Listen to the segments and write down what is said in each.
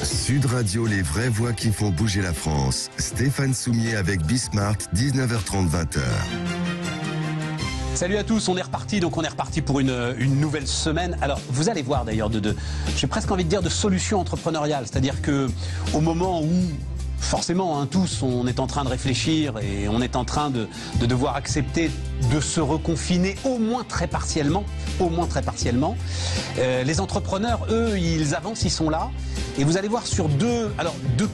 Sud Radio, les vraies voix qui font bouger la France. Stéphane Soumier avec Bismart, 19h30, 20h. Salut à tous, on est reparti pour une nouvelle semaine. Alors vous allez voir d'ailleurs j'ai presque envie de dire de solutions entrepreneuriales, c'est-à-dire que au moment où forcément, tous, on est en train de réfléchir et on est en train de devoir accepter de se reconfiner au moins très partiellement. Les entrepreneurs, eux, ils avancent, ils sont là. Et vous allez voir sur deux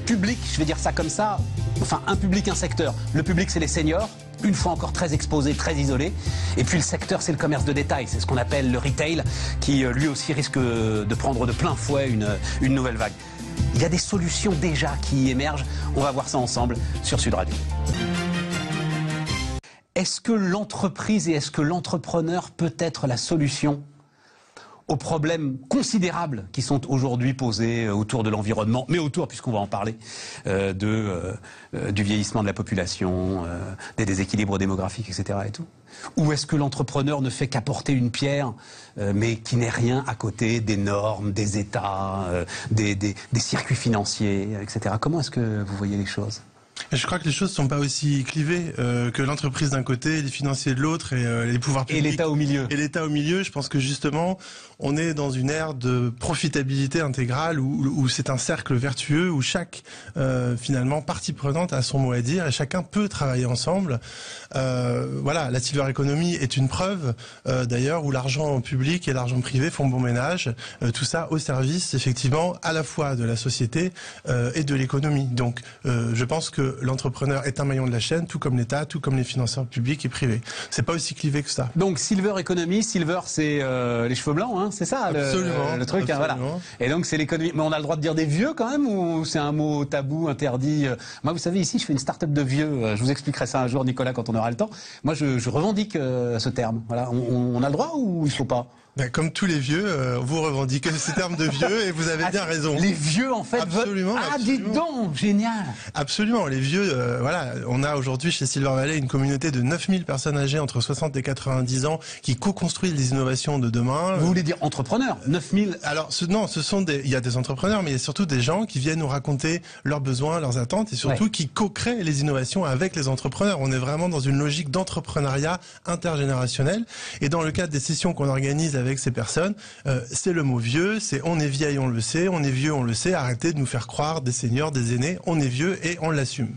publics, je vais dire ça comme ça, enfin un public, un secteur. Le public, c'est les seniors, une fois encore très exposés, très isolés. Et puis le secteur, c'est le commerce de détail, c'est ce qu'on appelle le retail, qui lui aussi risque de prendre de plein fouet une nouvelle vague. Il y a des solutions déjà qui émergent. On va voir ça ensemble sur Sud Radio. Est-ce que l'entreprise et est-ce que l'entrepreneur peut être la solution aux problèmes considérables qui sont aujourd'hui posés autour de l'environnement, mais autour, puisqu'on va en parler, du vieillissement de la population, des déséquilibres démographiques, etc. et tout? Ou est-ce que l'entrepreneur ne fait qu'apporter une pierre, mais qui n'est rien à côté des normes, des États, des circuits financiers, etc. Comment est-ce que vous voyez les choses ? Je crois que les choses ne sont pas aussi clivées que l'entreprise d'un côté, les financiers de l'autre et les pouvoirs publics. Et l'État au milieu. Et l'État au milieu, je pense que justement, on est dans une ère de profitabilité intégrale où c'est un cercle vertueux, où chaque, finalement, partie prenante a son mot à dire et chacun peut travailler ensemble. Voilà, la silver economy est une preuve, d'ailleurs, où l'argent public et l'argent privé font bon ménage. Tout ça au service, effectivement, à la fois de la société et de l'économie. Donc, je pense que l'entrepreneur est un maillon de la chaîne, tout comme l'État, tout comme les financeurs publics et privés. C'est pas aussi clivé que ça. Donc silver economy, silver c'est les cheveux blancs, c'est ça le truc. Voilà. Et donc c'est l'économie. Mais on a le droit de dire des vieux quand même ou c'est un mot tabou, interdit? Moi, vous savez, ici je fais une start-up de vieux. Je vous expliquerai ça un jour, Nicolas, quand on aura le temps. Moi, je revendique ce terme. Voilà. On a le droit ou il faut pas? Comme tous les vieux, vous revendiquez ces termes de vieux et vous avez bien raison. Les vieux, en fait, absolument. Dites donc, génial. Absolument, les vieux, voilà, on a aujourd'hui chez Silver Valley une communauté de 9000 personnes âgées entre 60 et 90 ans qui co-construisent les innovations de demain. Vous voulez dire entrepreneurs? 9000? Alors, il y a des entrepreneurs, mais il y a surtout des gens qui viennent nous raconter leurs besoins, leurs attentes et surtout qui co-créent les innovations avec les entrepreneurs. On est vraiment dans une logique d'entrepreneuriat intergénérationnel et dans le cadre des sessions qu'on organise avec ces personnes, c'est le mot vieux, c'est on est vieille, on le sait, on est vieux, on le sait, arrêtez de nous faire croire des seniors, des aînés, on est vieux et on l'assume.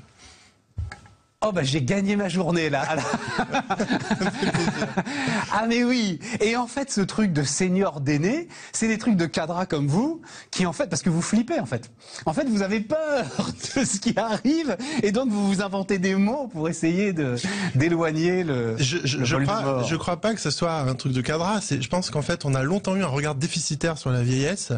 Oh j'ai gagné ma journée là. Ah mais oui. Et en fait ce truc de senior d'aîné, c'est des trucs de cadras comme vous qui en fait, parce que vous flippez en fait. En fait vous avez peur de ce qui arrive et donc vous vous inventez des mots pour essayer d'éloigner le. Je crois pas que ce soit un truc de cadras. Je pense qu'en fait on a longtemps eu un regard déficitaire sur la vieillesse.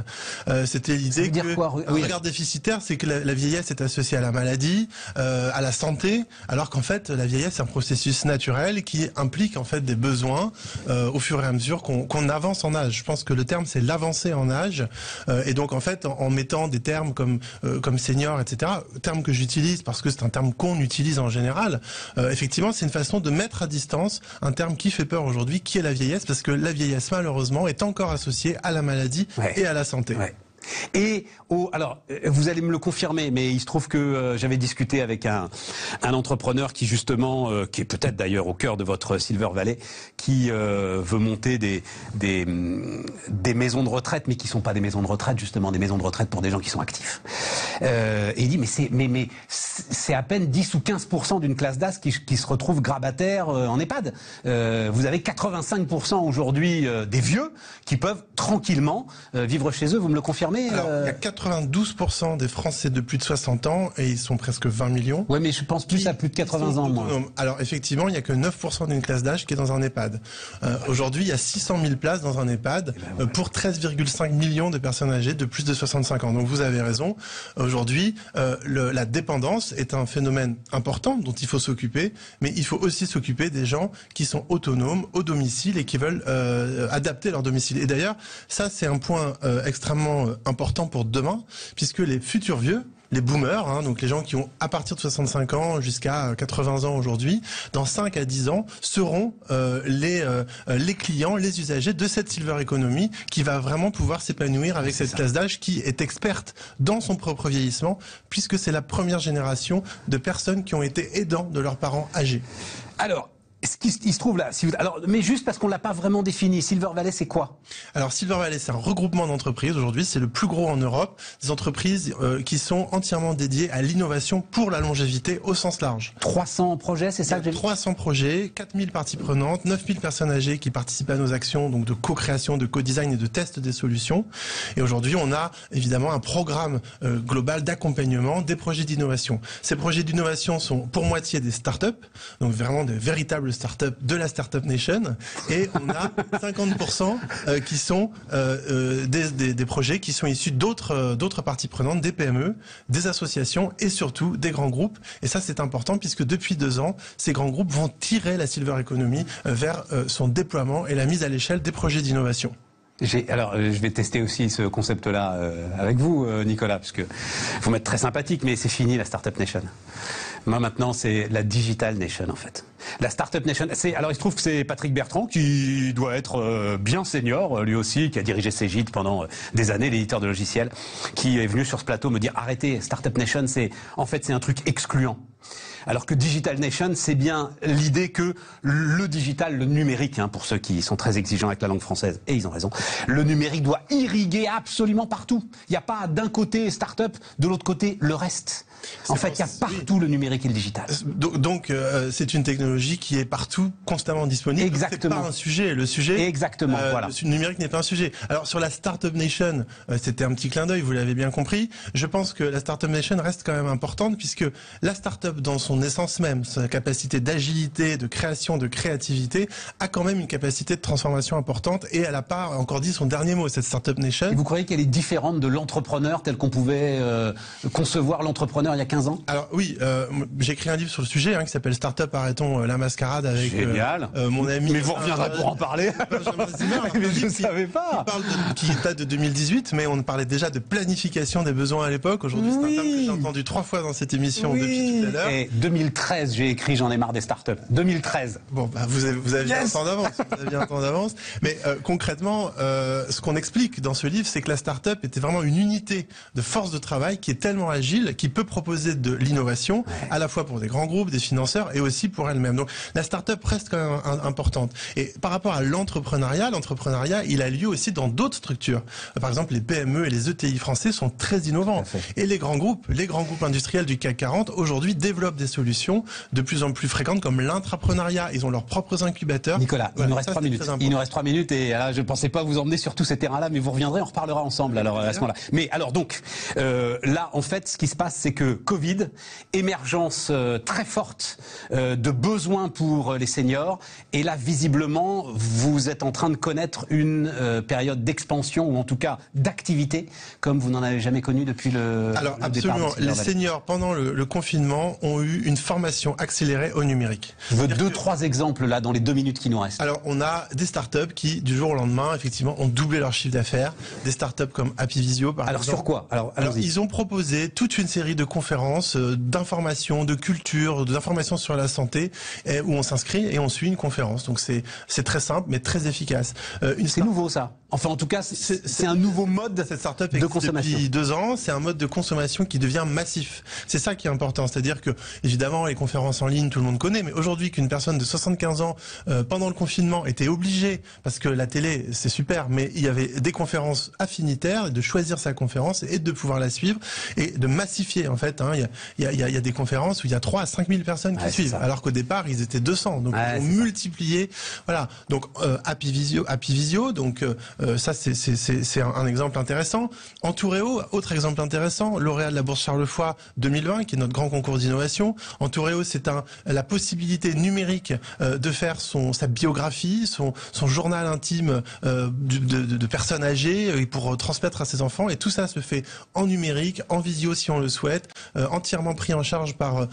C'était l'idée que un regard déficitaire, c'est que la vieillesse est associée à la maladie, à la santé. Alors qu'en fait, la vieillesse, c'est un processus naturel qui implique en fait des besoins au fur et à mesure qu'on avance en âge. Je pense que le terme, c'est l'avancée en âge. Et donc, en fait, en mettant des termes comme senior, etc., termes que j'utilise parce que c'est un terme qu'on utilise en général, effectivement, c'est une façon de mettre à distance un terme qui fait peur aujourd'hui, qui est la vieillesse, parce que la vieillesse, malheureusement, est encore associée à la maladie et à la santé. Ouais. Et alors, vous allez me le confirmer, mais il se trouve que j'avais discuté avec un entrepreneur qui justement, qui est peut-être d'ailleurs au cœur de votre Silver Valley, qui veut monter des maisons de retraite, mais qui sont pas des maisons de retraite, justement, des maisons de retraite pour des gens qui sont actifs. Et il dit, mais c'est à peine 10 ou 15% d'une classe d'âge qui se retrouve grabataire en EHPAD. Vous avez 85% aujourd'hui des vieux qui peuvent tranquillement vivre chez eux. Vous me le confirmez? Alors, il y a 92% des Français de plus de 60 ans et ils sont presque 20 millions. Oui, mais je pense plus à plus de 80 ans, moi. Alors, effectivement, il n'y a que 9% d'une classe d'âge qui est dans un EHPAD. Aujourd'hui, il y a 600 000 places dans un EHPAD pour 13,5 millions de personnes âgées de plus de 65 ans. Donc, vous avez raison. Aujourd'hui, la dépendance est un phénomène important dont il faut s'occuper, mais il faut aussi s'occuper des gens qui sont autonomes au domicile et qui veulent adapter leur domicile. Et d'ailleurs, ça, c'est un point extrêmement important pour demain, puisque les futurs vieux, les boomers, hein, donc les gens qui ont à partir de 65 ans jusqu'à 80 ans aujourd'hui, dans 5 à 10 ans, seront les clients, les usagers de cette silver economy qui va vraiment pouvoir s'épanouir avec cette classe d'âge qui est experte dans son propre vieillissement, puisque c'est la première génération de personnes qui ont été aidants de leurs parents âgés. Alors, ce qui se trouve là, mais juste parce qu'on l'a pas vraiment défini, Silver Valley c'est quoi? Alors Silver Valley c'est un regroupement d'entreprises, aujourd'hui c'est le plus gros en Europe, des entreprises qui sont entièrement dédiées à l'innovation pour la longévité au sens large. 300 projets, c'est ça que j'ai vu? 300 projets, 4000 parties prenantes, 9000 personnes âgées qui participent à nos actions donc de co-création, de co-design et de test des solutions. Et aujourd'hui on a évidemment un programme global d'accompagnement des projets d'innovation. Ces projets d'innovation sont pour moitié des startups, donc vraiment des véritables start-up de la Startup Nation, et on a 50% qui sont des projets qui sont issus d'autres parties prenantes, des PME, des associations et surtout des grands groupes. Et ça c'est important puisque depuis 2 ans, ces grands groupes vont tirer la Silver Economy vers son déploiement et la mise à l'échelle des projets d'innovation. Alors, je vais tester aussi ce concept-là avec vous, Nicolas, parce que faut m'être très sympathique, mais c'est fini la Startup Nation. Moi, maintenant, c'est la Digital Nation, en fait. La Startup Nation, alors il se trouve que c'est Patrick Bertrand, qui doit être bien senior, lui aussi, qui a dirigé Cegid pendant des années, l'éditeur de logiciels, qui est venu sur ce plateau me dire, arrêtez, Startup Nation, c'est un truc excluant. Alors que Digital Nation, c'est bien l'idée que le digital, le numérique, hein, pour ceux qui sont très exigeants avec la langue française, et ils ont raison, le numérique doit irriguer absolument partout. Il n'y a pas d'un côté start-up, de l'autre côté le reste. En fait, il y a partout le numérique et le digital. Donc, c'est une technologie qui est partout, constamment disponible. Exactement. C'est pas un sujet. Le sujet. Exactement. Voilà. Le numérique n'est pas un sujet. Alors, sur la Startup Nation, c'était un petit clin d'œil, vous l'avez bien compris. Je pense que la Startup Nation reste quand même importante puisque la startup, dans son essence même, sa capacité d'agilité, de création, de créativité, a quand même une capacité de transformation importante et elle n'a pas encore dit son dernier mot, cette Startup Nation. Et vous croyez qu'elle est différente de l'entrepreneur tel qu'on pouvait concevoir l'entrepreneur il y a 15 ans? Alors oui, j'ai écrit un livre sur le sujet qui s'appelle Startup, arrêtons la mascarade avec mon ami. Mais vous reviendrez pour en parler. Mais je ne savais pas. Qui date de 2018, mais on parlait déjà de planification des besoins à l'époque. Aujourd'hui, c'est un terme que j'ai entendu 3 fois dans cette émission depuis tout à l'heure. Et 2013, j'ai écrit J'en ai marre des startups. 2013. Bon, bah, vous aviez un temps d'avance. Vous aviez un temps d'avance. Mais concrètement, ce qu'on explique dans ce livre, c'est que la startup était vraiment une unité de force de travail qui est tellement agile, qui peut proposer de l'innovation, à la fois pour des grands groupes, des financeurs, et aussi pour elle-même. Donc la start-up reste quand même importante. Et par rapport à l'entrepreneuriat, il a lieu aussi dans d'autres structures. Par exemple, les PME et les ETI français sont très innovants. Et les grands groupes industriels du CAC 40, aujourd'hui, développent des solutions de plus en plus fréquentes, comme l'intrapreneuriat. Ils ont leurs propres incubateurs. Nicolas, il nous reste 3 minutes. Il nous reste 3 minutes, et là, je ne pensais pas vous emmener sur tous ces terrains-là, mais vous reviendrez, on reparlera ensemble alors à ce moment-là. Mais alors donc, là, en fait, ce qui se passe, c'est que Covid, émergence très forte de besoins pour les seniors, et là visiblement vous êtes en train de connaître une période d'expansion, ou en tout cas d'activité comme vous n'en avez jamais connu depuis le absolument, les seniors pendant le confinement ont eu une formation accélérée au numérique. Je veux 2-3 exemples là dans les 2 minutes qui nous restent. Alors on a des startups qui du jour au lendemain effectivement ont doublé leur chiffre d'affaires, des startups comme Happyvisio par exemple. Alors sur quoi? Alors ils ont proposé toute une série de conférences, d'informations, de culture, d'informations sur la santé, où on s'inscrit et on suit une conférence. Donc c'est très simple mais très efficace. C'est nouveau ça. Enfin, en tout cas, c'est un nouveau mode cette startup de consommation. Depuis 2 ans, c'est un mode de consommation qui devient massif. C'est ça qui est important. C'est-à-dire que, évidemment, les conférences en ligne, tout le monde connaît, mais aujourd'hui, qu'une personne de 75 ans, pendant le confinement, était obligée, parce que la télé, c'est super, mais il y avait des conférences affinitaires, de choisir sa conférence et de pouvoir la suivre, et de massifier, en fait. Il y a des conférences où il y a 3 à 5 000 personnes qui suivent, alors qu'au départ, ils étaient 200. Donc, ils ont multiplié. Voilà. Donc, Happyvisio, donc, ça c'est un exemple intéressant. Entoureo, autre exemple intéressant, lauréat de la bourse Charles Foix 2020, qui est notre grand concours d'innovation, Antoureo, c'est la possibilité numérique de faire sa biographie, son journal intime de personnes âgées pour transmettre à ses enfants. Et tout ça se fait en numérique, en visio si on le souhaite, entièrement pris en charge par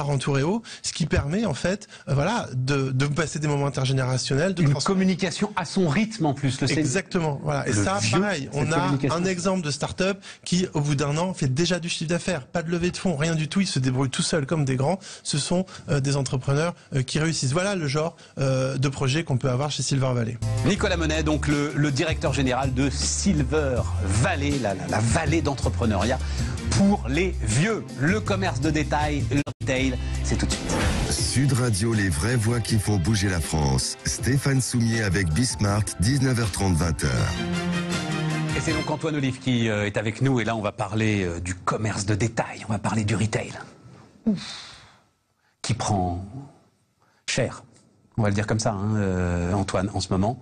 Antoureo, ce qui permet en fait, de passer des moments intergénérationnels, une communication à son rythme en plus. Exactement. Voilà. Et ça, pareil, on a un exemple de start-up qui, au bout d'un an, fait déjà du chiffre d'affaires, pas de levée de fonds, rien du tout. Ils se débrouillent tout seuls comme des grands. Ce sont des entrepreneurs qui réussissent. Voilà le genre de projet qu'on peut avoir chez Silver Valley. Nicolas Monet, donc le directeur général de Silver Valley, la vallée d'entrepreneuriat pour les vieux. Le commerce de détail, le retail, c'est tout de suite. Sud Radio, les vraies voix qui font bouger la France. Stéphane Soumier avec Bismart, 19h30, 20h. Et c'est donc Antoine Olive qui est avec nous. Et là, on va parler du commerce de détail. On va parler du retail. Qui prend cher. On va le dire comme ça, Antoine, en ce moment.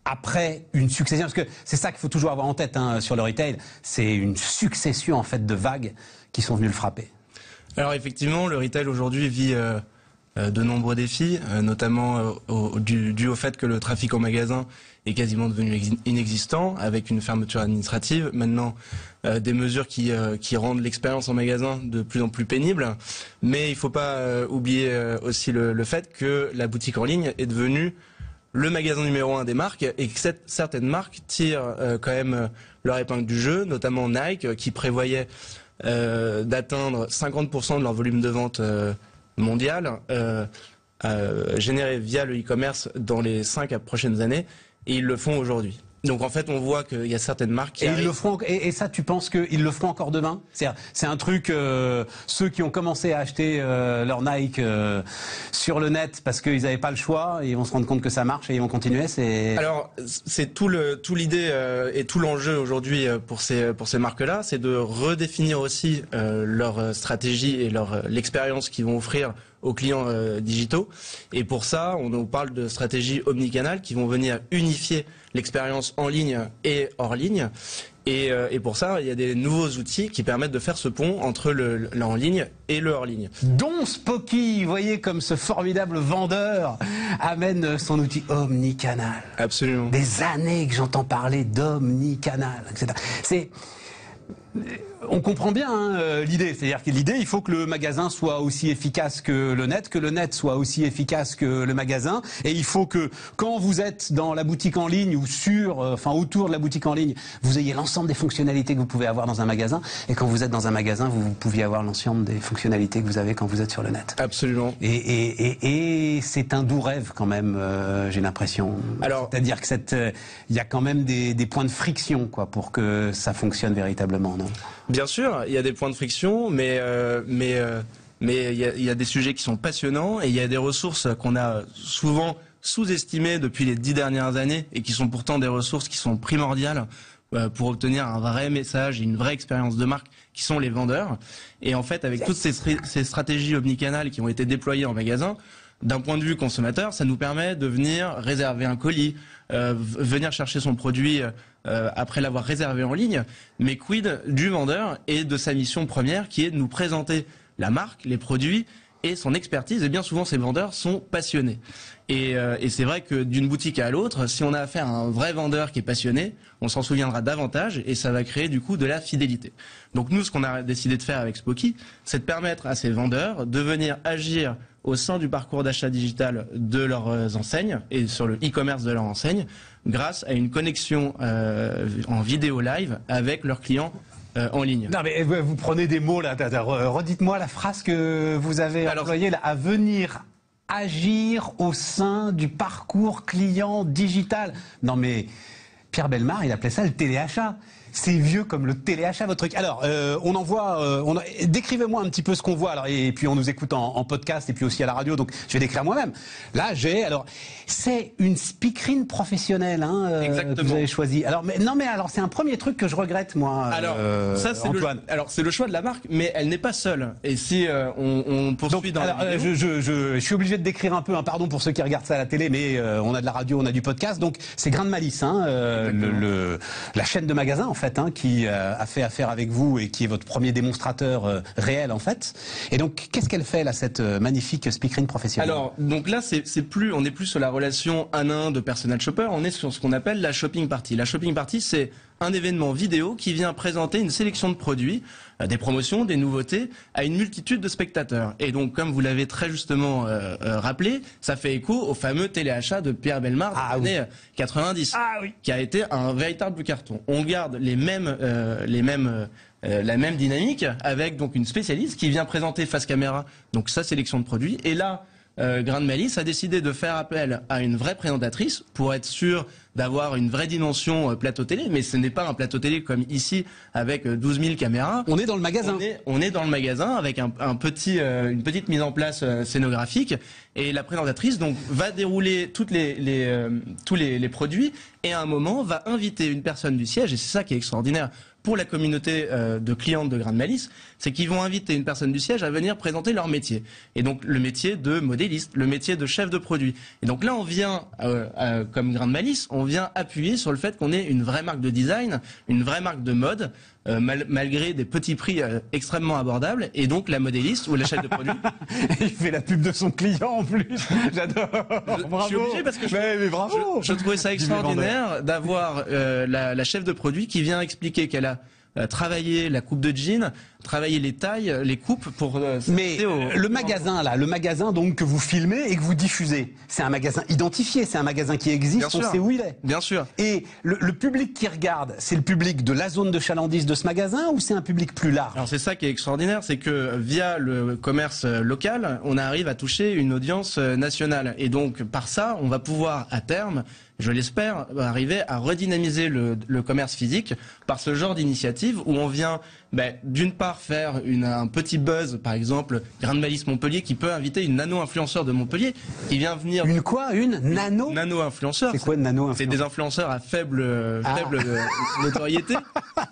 Après une succession, parce que c'est ça qu'il faut toujours avoir en tête sur le retail, c'est une succession en fait de vagues qui sont venues le frapper. Alors effectivement, le retail aujourd'hui vit de nombreux défis, notamment dû au fait que le trafic en magasin est quasiment devenu inexistant, avec une fermeture administrative. Maintenant, des mesures qui rendent l'expérience en magasin de plus en plus pénible. Mais il ne faut pas oublier aussi le fait que la boutique en ligne est devenue le magasin numéro 1 des marques et que certaines marques tirent quand même leur épingle du jeu, notamment Nike qui prévoyait d'atteindre 50% de leur volume de vente mondial généré via le e-commerce dans les 5 prochaines années, et ils le font aujourd'hui. Donc en fait, on voit qu'il y a certaines marques qui ils le feront. Et ça, tu penses qu'ils le feront encore demain? C'est un truc. Ceux qui ont commencé à acheter leur Nike sur le net parce qu'ils n'avaient pas le choix, ils vont se rendre compte que ça marche et ils vont continuer. Alors c'est tout l'idée et tout l'enjeu aujourd'hui pour ces marques-là, c'est de redéfinir aussi leur stratégie et l'expérience qu'ils vont offrir aux clients digitaux. Et pour ça, on nous parle de stratégies omnicanales qui vont venir unifier l'expérience en ligne et hors ligne. Et pour ça, il y a des nouveaux outils qui permettent de faire ce pont entre le en ligne et le hors ligne. Dont Spoky, vous voyez comme ce formidable vendeur amène son outil omnicanal. Absolument. Des années que j'entends parler d'omnicanal, etc. On comprend bien l'idée, c'est-à-dire que l'idée, il faut que le magasin soit aussi efficace que le net soit aussi efficace que le magasin, et il faut que quand vous êtes dans la boutique en ligne ou autour de la boutique en ligne, vous ayez l'ensemble des fonctionnalités que vous pouvez avoir dans un magasin, et quand vous êtes dans un magasin, vous pouviez avoir l'ensemble des fonctionnalités que vous avez quand vous êtes sur le net. Absolument. Et c'est un doux rêve quand même, j'ai l'impression. C'est-à-dire que il y a quand même des points de friction, quoi, pour que ça fonctionne véritablement, non? Bien sûr, il y a des points de friction, mais il y a des sujets qui sont passionnants, et il y a des ressources qu'on a souvent sous-estimées depuis les 10 dernières années et qui sont pourtant des ressources qui sont primordiales pour obtenir un vrai message et une vraie expérience de marque, qui sont les vendeurs. Et en fait, avec toutes ces stratégies omnicanales qui ont été déployées en magasin, d'un point de vue consommateur, ça nous permet de venir réserver un colis, venir chercher son produit après l'avoir réservé en ligne. Mais quid du vendeur et de sa mission première, qui est de nous présenter la marque, les produits et son expertise. Et bien souvent, ces vendeurs sont passionnés. Et c'est vrai que d'une boutique à l'autre, si on a affaire à un vrai vendeur qui est passionné, on s'en souviendra davantage, et ça va créer du coup de la fidélité. Donc nous, ce qu'on a décidé de faire avec Spoky, c'est de permettre à ces vendeurs de venir agir au sein du parcours d'achat digital de leurs enseignes et sur le e-commerce de leurs enseignes, grâce à une connexion en vidéo live avec leurs clients en ligne. Non mais vous prenez des mots là, redites-moi la phrase que vous avez employée là, à venir agir au sein du parcours client digital. Non mais Pierre Bellemare, il appelait ça le téléachat. C'est vieux comme le téléachat, votre truc. Alors, on en voit... décrivez-moi un petit peu ce qu'on voit. Alors, et puis, on nous écoute en podcast et puis aussi à la radio, donc je vais décrire moi-même. Là, alors, c'est une speakerine professionnelle que vous avez choisie. Alors, alors, c'est un premier truc que je regrette, moi, alors, ça, c'est Antoine. C'est le choix de la marque, mais elle n'est pas seule. Et si on poursuit donc, je suis obligé de décrire un peu, pardon pour ceux qui regardent ça à la télé, mais on a de la radio, on a du podcast, donc c'est Grain de Malice, la chaîne de magasins, en fait, fait, hein, qui a fait affaire avec vous et qui est votre premier démonstrateur réel en fait. Et donc, qu'est-ce qu'elle fait là, cette magnifique speakerine professionnelle? Alors, donc là, on n'est plus sur la relation 1 à 1 de personal shopper, on est sur ce qu'on appelle la shopping party. La shopping party, c'est un événement vidéo qui vient présenter une sélection de produits, des promotions, des nouveautés, à une multitude de spectateurs. Et donc, comme vous l'avez très justement rappelé, ça fait écho au fameux téléachat de Pierre Bellemare des années 90, qui a été un véritable carton. On garde la même dynamique avec donc une spécialiste qui vient présenter face caméra donc sa sélection de produits. Et là, Grain de Malice a décidé de faire appel à une vraie présentatrice pour être sûr d'avoir une vraie dimension plateau télé, mais ce n'est pas un plateau télé comme ici avec 12 000 caméras. On est dans le magasin. On est dans le magasin avec une petite mise en place scénographique, et la présentatrice donc va dérouler tous les produits, et à un moment va inviter une personne du siège, et c'est ça qui est extraordinaire pour la communauté de clientes de Grain de Malice, c'est qu'ils vont inviter une personne du siège à venir présenter leur métier. Et donc le métier de modéliste, le métier de chef de produit. Et donc là, on vient, comme Grain de Malice, on vient appuyer sur le fait qu'on est une vraie marque de design, une vraie marque de mode, malgré des petits prix extrêmement abordables. Et donc la modéliste ou la chef de produit... Il fait la pub de son client en plus. J'adore. Bravo. Je suis obligé parce que mais bravo. Je trouvais ça extraordinaire d'avoir la chef de produit qui vient expliquer qu'elle a travailler la coupe de jean, travailler les tailles, les coupes pour... Mais le magasin là, le magasin donc que vous filmez et que vous diffusez, c'est un magasin identifié, c'est un magasin qui existe, on sait où il est. Bien sûr. Et le public qui regarde, c'est le public de la zone de chalandise de ce magasin ou c'est un public plus large? Alors c'est ça qui est extraordinaire, c'est que via le commerce local, on arrive à toucher une audience nationale. Et donc par ça, on va pouvoir à terme, je l'espère, arriver à redynamiser le commerce physique par ce genre d'initiative où on vient d'une part faire un petit buzz, par exemple Grain de Malice Montpellier qui peut inviter une nano-influenceur de Montpellier qui vient venir... Une quoi? Une nano? Nano-influenceur. C'est quoi une nano-influenceur? C'est des influenceurs à faible notoriété.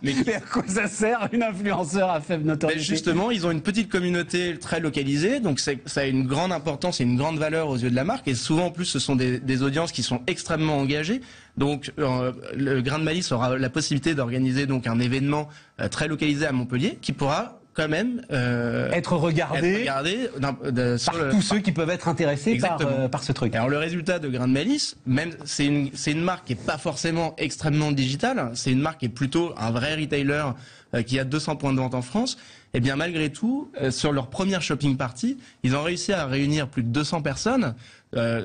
Mais à quoi ça sert une influenceur à faible notoriété? Justement, ils ont une petite communauté très localisée, donc ça a une grande importance et une grande valeur aux yeux de la marque, et souvent en plus ce sont des audiences qui sont extrêmement engagées. Donc le Grain de Malice aura la possibilité d'organiser donc un événement très localisé à Montpellier qui pourra quand même être regardé par tous ceux qui peuvent être intéressés par ce truc. Alors le résultat de Grain de Malice, même c'est une marque qui est pas forcément extrêmement digitale, c'est une marque qui est plutôt un vrai retailer qui a 200 points de vente en France. Et bien malgré tout, sur leur première shopping party, ils ont réussi à réunir plus de 200 personnes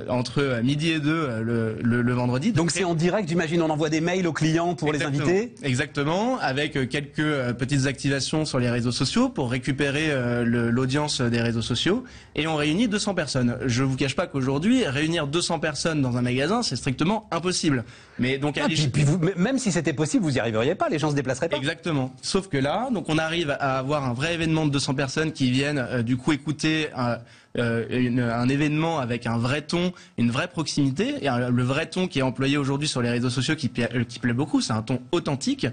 entre midi et 2 le vendredi. Donc c'est en direct, j'imagine, on envoie des mails aux clients pour les inviter? Exactement, avec quelques petites activations sur les réseaux sociaux pour récupérer l'audience des réseaux sociaux. Et on réunit 200 personnes. Je vous cache pas qu'aujourd'hui, réunir 200 personnes dans un magasin, c'est strictement impossible. Mais donc même si c'était possible, vous n'y arriveriez pas, les gens se déplaceraient pas. Exactement. Sauf que là, donc on arrive à avoir un vrai événement de 200 personnes qui viennent du coup écouter un événement avec un vrai ton, une vraie proximité, et le vrai ton qui est employé aujourd'hui sur les réseaux sociaux qui plaît beaucoup, c'est un ton authentique.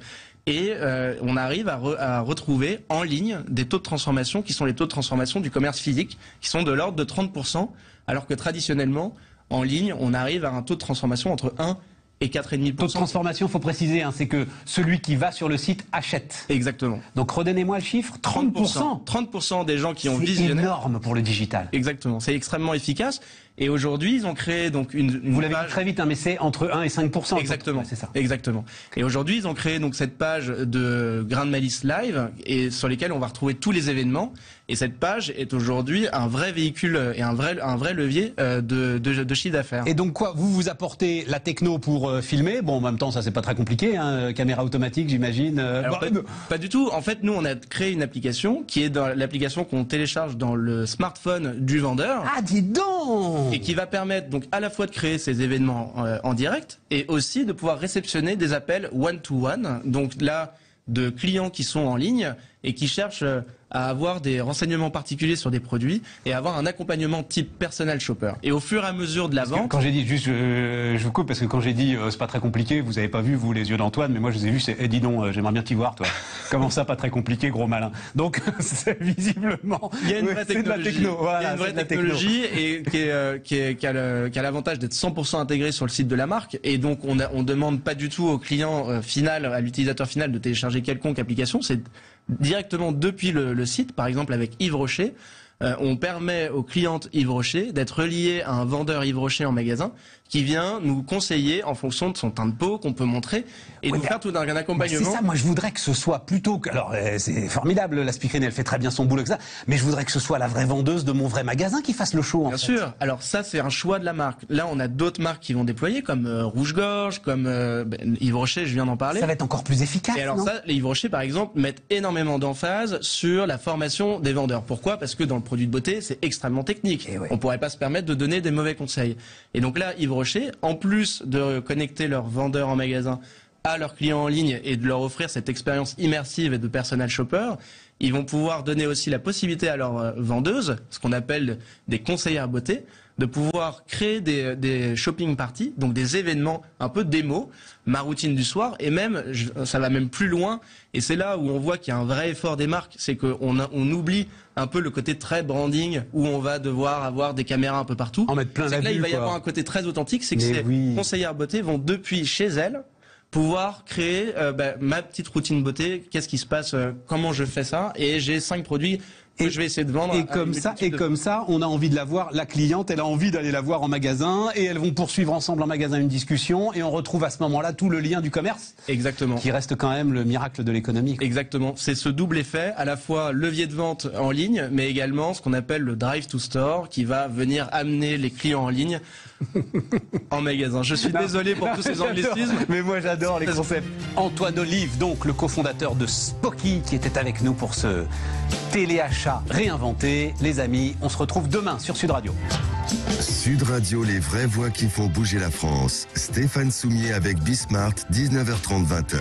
Et on arrive à retrouver en ligne des taux de transformation qui sont les taux de transformation du commerce physique, qui sont de l'ordre de 30%, alors que traditionnellement, en ligne, on arrive à un taux de transformation entre 1 et 4,5%. Taux de transformation, faut préciser, hein, c'est que celui qui va sur le site achète. Exactement. Donc redonnez-moi le chiffre, 30%. 30% des gens qui ont visionné. C'est énorme pour le digital. Exactement, c'est extrêmement efficace. Et aujourd'hui, ils ont créé donc une Vous l'avez dit très vite, hein, mais c'est entre 1 et 5%. Exactement, c'est ça. Exactement. Et aujourd'hui, ils ont créé donc cette page de Grain de Malice Live, et sur lesquelles on va retrouver tous les événements. Et cette page est aujourd'hui un vrai véhicule et un vrai levier de chiffre d'affaires. Et donc quoi, vous apportez la techno pour filmer. Bon, en même temps, ça c'est pas très compliqué, hein, caméra automatique, j'imagine. Pas du tout. En fait, nous, on a créé une application qui est dans l'application qu'on télécharge dans le smartphone du vendeur. Ah, dis donc! Et qui va permettre donc à la fois de créer ces événements en direct et aussi de pouvoir réceptionner des appels one-to-one. Donc là, de clients qui sont en ligne et qui cherchent à avoir des renseignements particuliers sur des produits et avoir un accompagnement type personal shopper. Et au fur et à mesure de la vente... Quand j'ai dit, juste, je vous coupe, parce que quand j'ai dit c'est pas très compliqué, vous avez pas vu, vous, les yeux d'Antoine, mais moi je vous ai vu, c'est dis donc, j'aimerais bien t'y voir, toi. Comment ça, pas très compliqué, gros malin. Donc, c'est visiblement... Il y a une vraie technologie, voilà, il y a une vraie technologie et qui a l'avantage d'être 100% intégrée sur le site de la marque. Et donc, on demande pas du tout au client final, à l'utilisateur final, de télécharger quelconque application. C'est directement depuis le site, par exemple avec Yves Rocher, on permet aux clientes Yves Rocher d'être reliées à un vendeur Yves Rocher en magasin qui vient nous conseiller en fonction de son teint de peau qu'on peut montrer et nous faire tout un accompagnement. C'est ça, moi je voudrais que ce soit plutôt que... Alors c'est formidable, la speakerine, elle fait très bien son boulot que ça, mais je voudrais que ce soit la vraie vendeuse de mon vrai magasin qui fasse le show. Bien sûr, alors ça c'est un choix de la marque. Là on a d'autres marques qui vont déployer comme Rouge-Gorge, comme Yves Rocher, je viens d'en parler. Ça va être encore plus efficace. Et alors non ça, les Yves Rocher par exemple mettent énormément d'emphase sur la formation des vendeurs. Pourquoi ? Parce que dans le produit de beauté c'est extrêmement technique. On pourrait pas se permettre de donner des mauvais conseils. Et donc là Yves Rocher, en plus de connecter leurs vendeurs en magasin à leurs clients en ligne et de leur offrir cette expérience immersive et de personal shopper, ils vont pouvoir donner aussi la possibilité à leurs vendeuses, ce qu'on appelle des conseillères beauté, de pouvoir créer des shopping parties, donc des événements un peu démo, ma routine du soir, et même, ça va même plus loin, et c'est là où on voit qu'il y a un vrai effort des marques, c'est qu'on oublie un peu le côté très branding, où on va devoir avoir des caméras un peu partout. En mettre plein la vue, là, il va y quoi. avoir un côté très authentique, c'est que ces conseillères beauté vont depuis chez elles pouvoir créer ma petite routine beauté, qu'est-ce qui se passe, comment je fais ça, et j'ai 5 produits que je vais essayer de vendre. Et comme ça, on a envie de la voir, la cliente, elle a envie d'aller la voir en magasin, et elles vont poursuivre ensemble en magasin une discussion, et on retrouve à ce moment-là tout le lien du commerce. Exactement. Qui reste quand même le miracle de l'économie. Exactement. C'est ce double effet, à la fois levier de vente en ligne, mais également ce qu'on appelle le drive to store, qui va venir amener les clients en ligne en magasin. Je suis désolé pour tous ces anglicismes. Mais moi j'adore les concepts. Antoine Olive, donc le cofondateur de Spoki, qui était avec nous pour ce téléachat réinventé. Les amis, on se retrouve demain sur Sud Radio. Sud Radio, les vraies voix qui font bouger la France. Stéphane Soumier avec Bismart, 19h30, 20h.